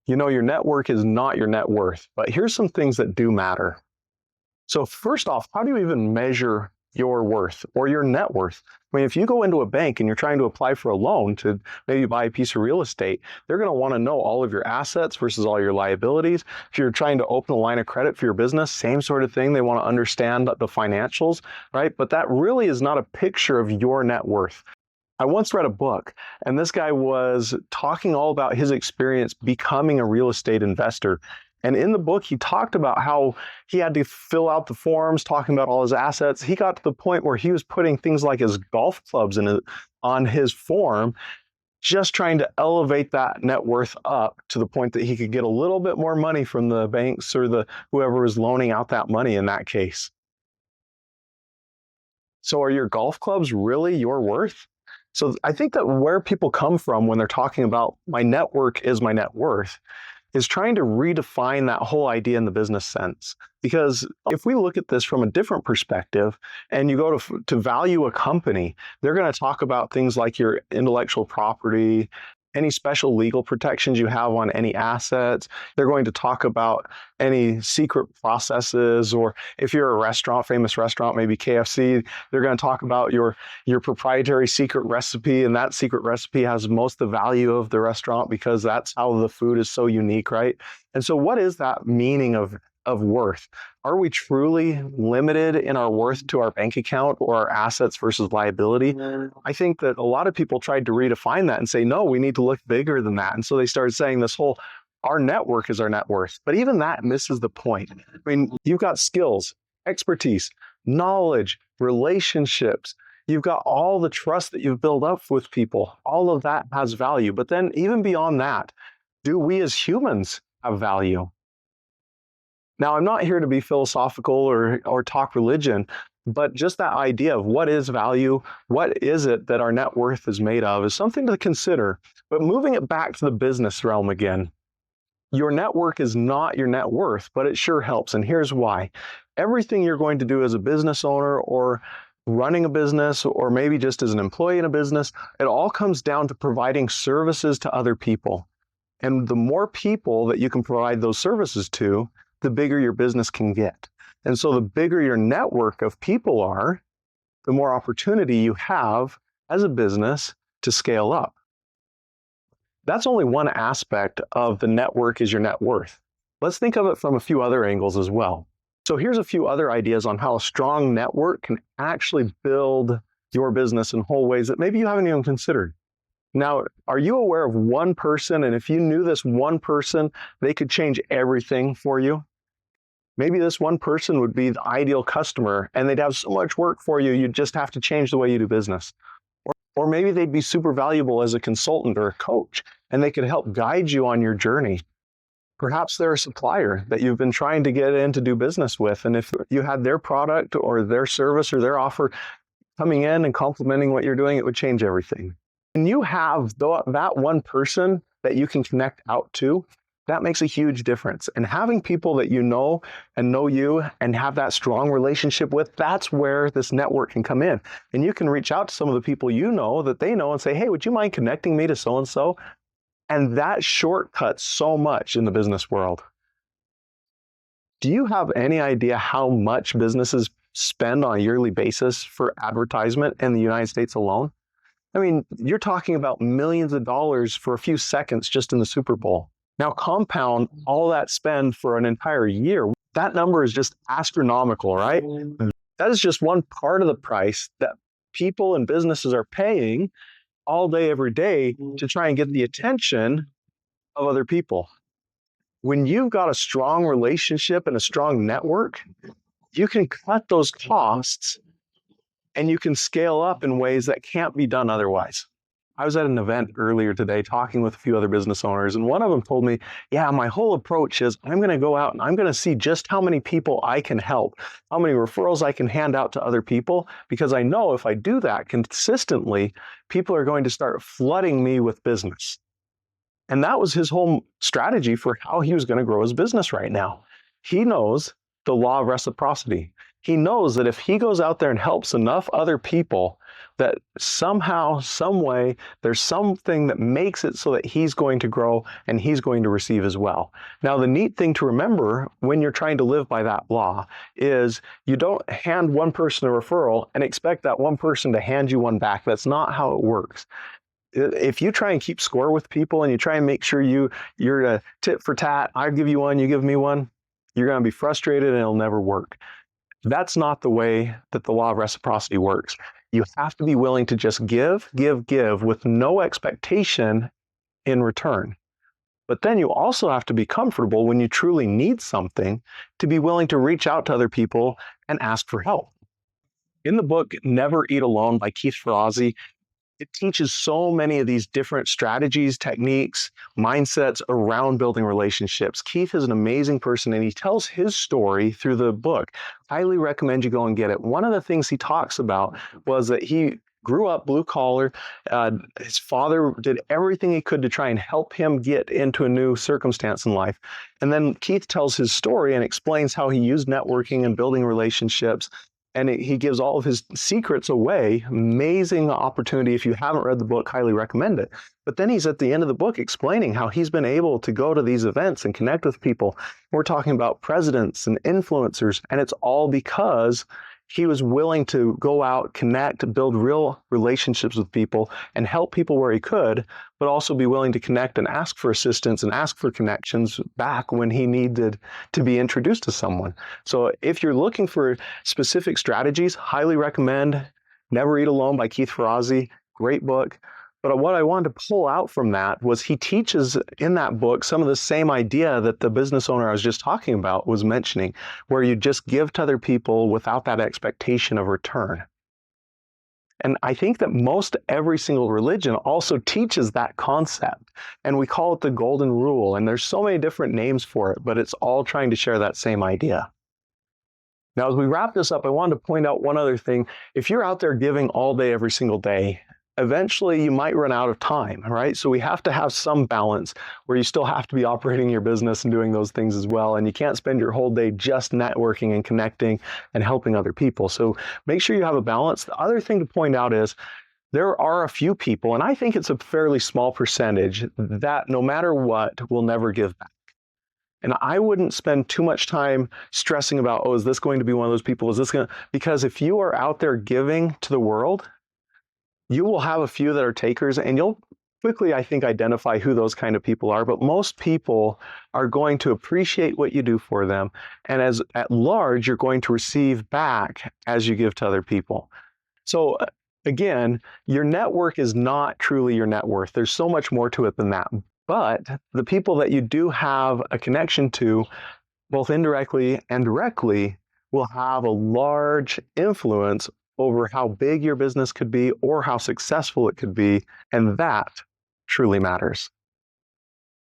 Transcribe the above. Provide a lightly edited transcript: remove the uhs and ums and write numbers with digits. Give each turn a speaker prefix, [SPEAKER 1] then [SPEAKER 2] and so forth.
[SPEAKER 1] You know, your network is not your net worth, but here's some things that do matter. So first off, how do you even measure your worth or your net worth? I mean, if you go into a bank and you're trying to apply for a loan to maybe buy a piece of real estate, they're going to want to know all of your assets versus all your liabilities. If you're trying to open a line of credit for your business, same sort of thing. They want to understand the financials, right? But that really is not a picture of your net worth. I once read a book, and this guy was talking all about his experience becoming a real estate investor. And in the book, he talked about how he had to fill out the forms, talking about all his assets. He got to the point where he was putting things like his golf clubs on his form, just trying to elevate that net worth up to the point that he could get a little bit more money from the banks or whoever was loaning out that money in that case. So are your golf clubs really your worth? So I think that where people come from when they're talking about my network is my net worth is trying to redefine that whole idea in the business sense. Because if we look at this from a different perspective and you go to value a company, they're going to talk about things like your intellectual property, any special legal protections you have on any assets. They're going to talk about any secret processes, or if you're a restaurant, famous restaurant, maybe KFC, they're going to talk about your proprietary secret recipe, and that secret recipe has most of the value of the restaurant because that's how the food is so unique, right? And so what is that meaning of worth? Are we truly limited in our worth to our bank account or our assets versus liability? I think that a lot of people tried to redefine that and say, no, we need to look bigger than that. And so they started saying this whole, our network is our net worth. But even that misses the point. I mean, you've got skills, expertise, knowledge, relationships. You've got all the trust that you've built up with people. All of that has value. But then even beyond that, do we as humans have value? Now, I'm not here to be philosophical or talk religion, but just that idea of what is value, what is it that our net worth is made of, is something to consider. But moving it back to the business realm again, your network is not your net worth, but it sure helps. And here's why. Everything you're going to do as a business owner or running a business, or maybe just as an employee in a business, it all comes down to providing services to other people. And the more people that you can provide those services to, the bigger your business can get. And so the bigger your network of people are, the more opportunity you have as a business to scale up. That's only one aspect of the network is your net worth. Let's think of it from a few other angles as well. So here's a few other ideas on how a strong network can actually build your business in whole ways that maybe you haven't even considered. Now, are you aware of one person, and if you knew this one person, they could change everything for you? Maybe this one person would be the ideal customer, and they'd have so much work for you, you'd just have to change the way you do business. Or maybe they'd be super valuable as a consultant or a coach, and they could help guide you on your journey. Perhaps they're a supplier that you've been trying to get in to do business with, and if you had their product or their service or their offer coming in and complementing what you're doing, it would change everything. When you have that one person that you can connect out to, that makes a huge difference. And having people that you know and know you and have that strong relationship with, that's where this network can come in. And you can reach out to some of the people you know that they know and say, hey, would you mind connecting me to so-and-so? And that shortcuts so much in the business world. Do you have any idea how much businesses spend on a yearly basis for advertisement in the United States alone? I mean, you're talking about millions of dollars for a few seconds just in the Super Bowl. Now compound all that spend for an entire year. That number is just astronomical, right? That is just one part of the price that people and businesses are paying all day, every day to try and get the attention of other people. When you've got a strong relationship and a strong network, you can cut those costs and you can scale up in ways that can't be done otherwise. I was at an event earlier today talking with a few other business owners, and one of them told me, yeah, my whole approach is I'm going to go out and I'm going to see just how many people I can help, how many referrals I can hand out to other people, because I know if I do that consistently, people are going to start flooding me with business. And that was his whole strategy for how he was going to grow his business right now. He knows the law of reciprocity. he knows that if he goes out there and helps enough other people, that somehow, some way, there's something that makes it so that he's going to grow and he's going to receive as well. Now, the neat thing to remember when you're trying to live by that law is you don't hand one person a referral and expect that one person to hand you one back. That's not how it works. If you try and keep score with people and you try and make sure you're a tit for tat, I give you one, you give me one, you're going to be frustrated and it'll never work. That's not the way that the law of reciprocity works. You have to be willing to just give with no expectation in return. But then you also have to be comfortable when you truly need something to be willing to reach out to other people and ask for help. In the book, Never Eat Alone by Keith Ferrazzi, it teaches so many of these different strategies, techniques, mindsets around building relationships. Keith is an amazing person and he tells his story through the book. Highly recommend you go and get it. One of the things he talks about was that he grew up blue collar. His father did everything he could to try and help him get into a new circumstance in life. And then Keith tells his story and explains how he used networking and building relationships. And he gives all of his secrets away. Amazing opportunity. If you haven't read the book, highly recommend it. But then he's at the end of the book explaining how he's been able to go to these events and connect with people. We're talking about presidents and influencers, and it's all because he was willing to go out, connect, build real relationships with people and help people where he could, but also be willing to connect and ask for assistance and ask for connections back when he needed to be introduced to someone. So if you're looking for specific strategies, highly recommend Never Eat Alone by Keith Ferrazzi. Great book. But what I wanted to pull out from that was he teaches in that book some of the same idea that the business owner I was just talking about was mentioning, where you just give to other people without that expectation of return. And I think that most every single religion also teaches that concept. And we call it the golden rule. And there's so many different names for it, but it's all trying to share that same idea. Now, as we wrap this up, I wanted to point out one other thing. If you're out there giving all day, every single day, eventually you might run out of time, right? So we have to have some balance where you still have to be operating your business and doing those things as well. And you can't spend your whole day just networking and connecting and helping other people. So make sure you have a balance. The other thing to point out is there are a few people, and I think it's a fairly small percentage, that no matter what will never give back. And I wouldn't spend too much time stressing about, oh, is this going to be one of those people? Is this going to, because if you are out there giving to the world, you will have a few that are takers, and you'll quickly, I think, identify who those kind of people are. But most people are going to appreciate what you do for them. And as at large, you're going to receive back as you give to other people. So again, your network is not truly your net worth. There's so much more to it than that. But the people that you do have a connection to, both indirectly and directly, will have a large influence over how big your business could be or how successful it could be. And that truly matters.